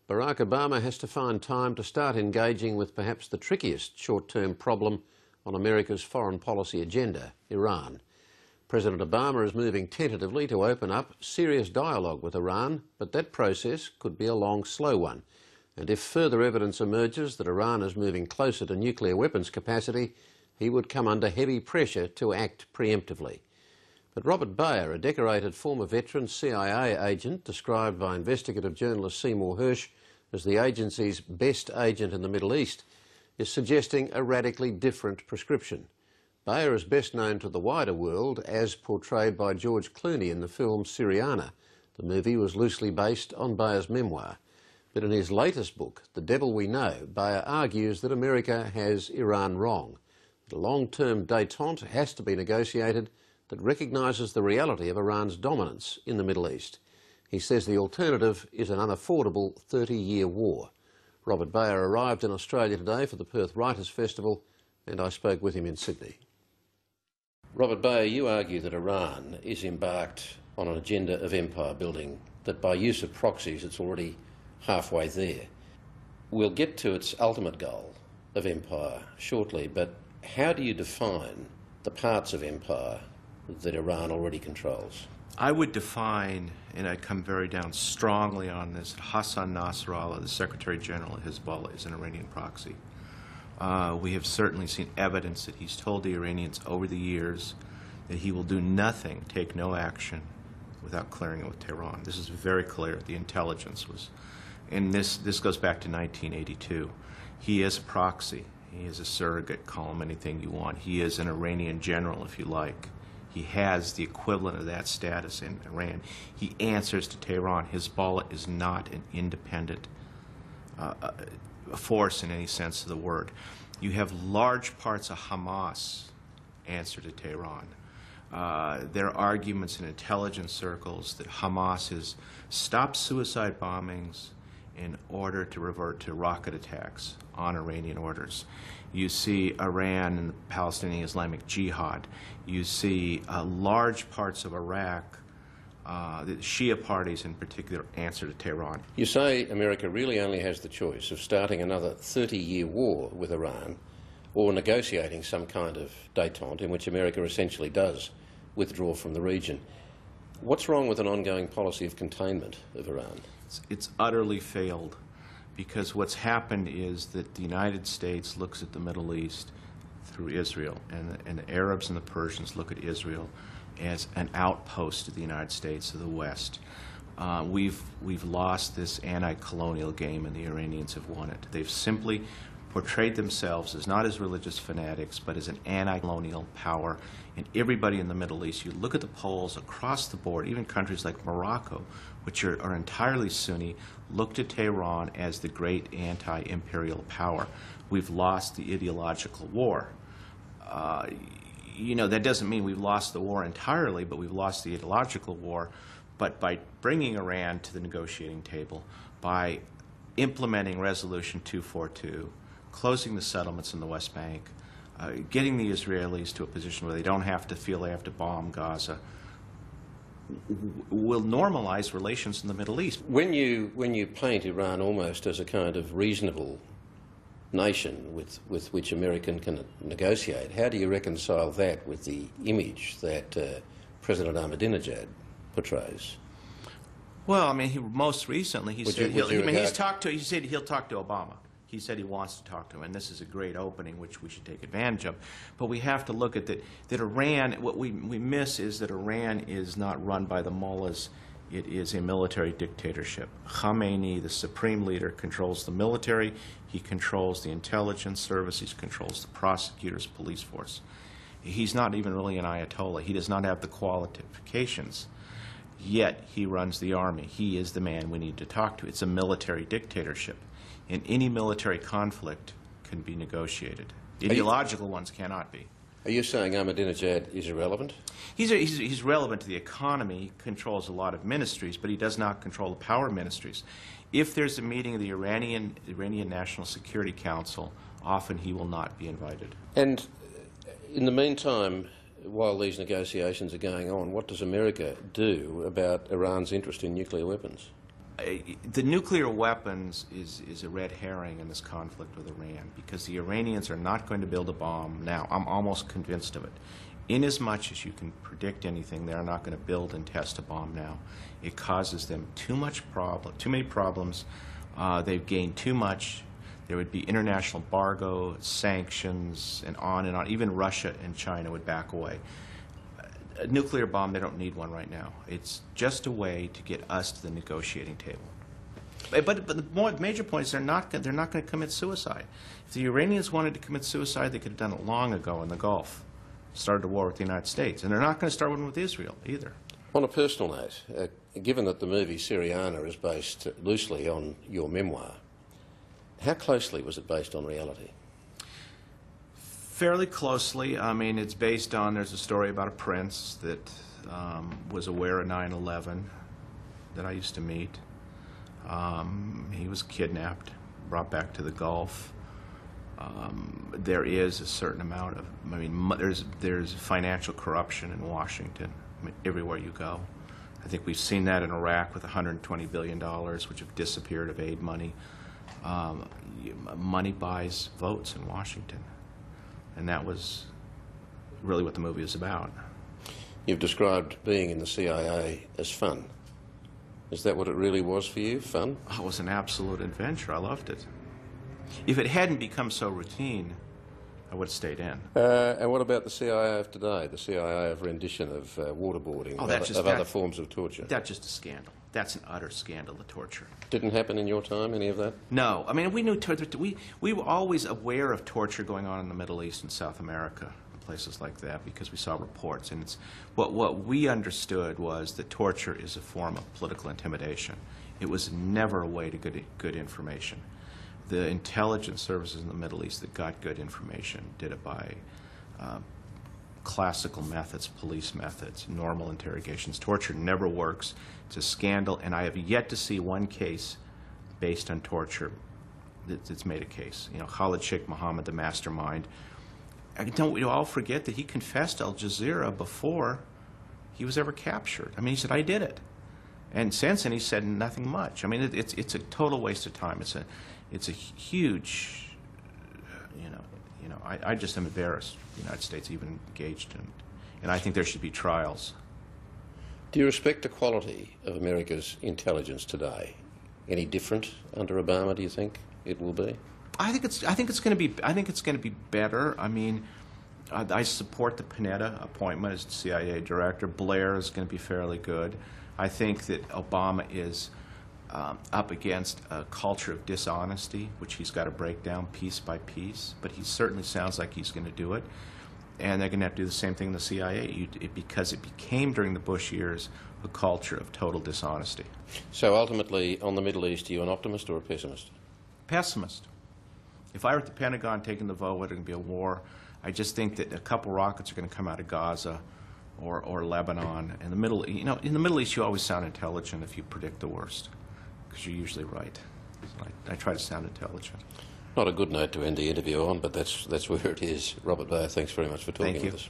Barack Obama has to find time to start engaging with perhaps the trickiest short-term problem on America's foreign policy agenda, Iran. President Obama is moving tentatively to open up serious dialogue with Iran, but that process could be a long, slow one. And if further evidence emerges that Iran is moving closer to nuclear weapons capacity, he would come under heavy pressure to act preemptively. But Robert Baer, a decorated former veteran CIA agent described by investigative journalist Seymour Hersh as the agency's best agent in the Middle East, is suggesting a radically different prescription. Baer is best known to the wider world as portrayed by George Clooney in the film Syriana. The movie was loosely based on Baer's memoir. But in his latest book, The Devil We Know, Baer argues that America has Iran wrong. That a long-term détente has to be negotiated that recognises the reality of Iran's dominance in the Middle East. He says the alternative is an unaffordable 30-year war. Robert Baer arrived in Australia today for the Perth Writers' Festival, and I spoke with him in Sydney. Robert Baer, you argue that Iran is embarked on an agenda of empire building, that by use of proxies it's already halfway there. We'll get to its ultimate goal of empire shortly, but how do you define the parts of empire that Iran already controls? I would define, and I come very down strongly on this, Hassan Nasrallah, the Secretary General of Hezbollah, is an Iranian proxy. We have certainly seen evidence that he's told the Iranians over the years that he will do nothing, take no action, without clearing it with Tehran. This is very clear. The intelligence was, and this goes back to 1982. He is a proxy. He is a surrogate. Call him anything you want. He is an Iranian general, if you like. He has the equivalent of that status in Iran. He answers to Tehran. Hezbollah is not an independent force in any sense of the word. You have large parts of Hamas answer to Tehran. There are arguments in intelligence circles that Hamas has stopped suicide bombings in order to revert to rocket attacks on Iranian orders. You see Iran and the Palestinian Islamic Jihad. You see large parts of Iraq, the Shia parties in particular, answer to Tehran. You say America really only has the choice of starting another 30-year war with Iran or negotiating some kind of détente in which America essentially does withdraw from the region. What's wrong with an ongoing policy of containment of Iran? It's utterly failed, because what's happened is that the United States looks at the Middle East through Israel, and the Arabs and the Persians look at Israel as an outpost of the United States, of the West. We've lost this anti-colonial game, and the Iranians have won it. They've simply portrayed themselves as not as religious fanatics, but as an anti-colonial power. And everybody in the Middle East, you look at the polls across the board, even countries like Morocco, which are entirely Sunni, look to Tehran as the great anti-imperial power. We've lost the ideological war. You know, that doesn't mean we've lost the war entirely, but we've lost the ideological war. But by bringing Iran to the negotiating table, by implementing Resolution 242, closing the settlements in the West Bank, getting the Israelis to a position where they don't have to feel they have to bomb Gaza, will normalize relations in the Middle East. When you paint Iran almost as a kind of reasonable nation with which America can negotiate, how do you reconcile that with the image that President Ahmadinejad portrays? Well, I mean, most recently he said he'll talk to Obama. He said he wants to talk to him, and this is a great opening which we should take advantage of. But we have to look at that Iran, what we miss is that Iran is not run by the mullahs. It is a military dictatorship. Khamenei, the supreme leader, controls the military. He controls the intelligence service. He controls the prosecutors, police force. He's not even really an Ayatollah. He does not have the qualifications. Yet he runs the army. He is the man we need to talk to. It's a military dictatorship. And any military conflict can be negotiated. Ideological ones cannot be. Are you saying Ahmadinejad is irrelevant? He's relevant to the economy. He controls a lot of ministries, but he does not control the power ministries. If there's a meeting of the Iranian National Security Council, often he will not be invited. And in the meantime, while these negotiations are going on, what does America do about Iran's interest in nuclear weapons? the nuclear weapons is a red herring in this conflict with Iran, because the Iranians are not going to build a bomb now. I'm almost convinced of it. Inasmuch as you can predict anything, they're not going to build and test a bomb now. It causes them too many problems. They've gained too much. There would be international embargo, sanctions, and on and on. Even Russia and China would back away. A nuclear bomb, they don't need one right now. It's just a way to get us to the negotiating table. But the major point is they're not going to commit suicide. If the Iranians wanted to commit suicide, they could have done it long ago in the Gulf. Started a war with the United States. And they're not going to start one with Israel either. On a personal note, given that the movie Syriana is based loosely on your memoir, how closely was it based on reality? Fairly closely. I mean, it's based on, there's a story about a prince that was aware of 9/11 that I used to meet. He was kidnapped, brought back to the Gulf. There is a certain amount of, I mean, there's financial corruption in Washington. I mean, everywhere you go. I think we've seen that in Iraq with $120 billion, which have disappeared of aid money. Money buys votes in Washington. And that was really what the movie is about. You've described being in the CIA as fun. Is that what it really was for you, fun? Oh, it was an absolute adventure. I loved it. If it hadn't become so routine, I would have stayed in. And what about the CIA of today, the CIA of rendition of waterboarding, of other forms of torture? That's just a scandal. That's an utter scandal of torture. Didn't happen in your time, any of that? No. I mean, we knew we were always aware of torture going on in the Middle East and South America, and places like that, because we saw reports. And it's what we understood was that torture is a form of political intimidation. It was never a way to get good information. The intelligence services in the Middle East that got good information did it by classical methods, police methods, normal interrogations. Torture never works. It's a scandal, and I have yet to see one case based on torture that's made a case. You know, Khalid Sheikh Mohammed, the mastermind. Don't we all forget that he confessed Al Jazeera before he was ever captured? I mean, he said, "I did it," and since then he said nothing much. I mean, it's a total waste of time. It's a huge, I just am embarrassed the United States even engaged in it. And I think there should be trials. Do you respect the quality of America's intelligence today? Any different under Obama, do you think it will be? I think it's going to be better. I mean, I support the Panetta appointment as CIA director. Blair is going to be fairly good. I think that Obama is up against a culture of dishonesty, which he's got to break down piece by piece, but he certainly sounds like he's going to do it. And they're going to have to do the same thing in the CIA, because it became, during the Bush years, a culture of total dishonesty. So ultimately, on the Middle East, are you an optimist or a pessimist? Pessimist. If I were at the Pentagon taking the vote whether it can be a war, I just think that a couple rockets are going to come out of Gaza or Lebanon. And in the Middle East, you always sound intelligent if you predict the worst, because you're usually right. So I try to sound intelligent. Not a good note to end the interview on, but that's where it is. Robert Baer, thanks very much for talking with us.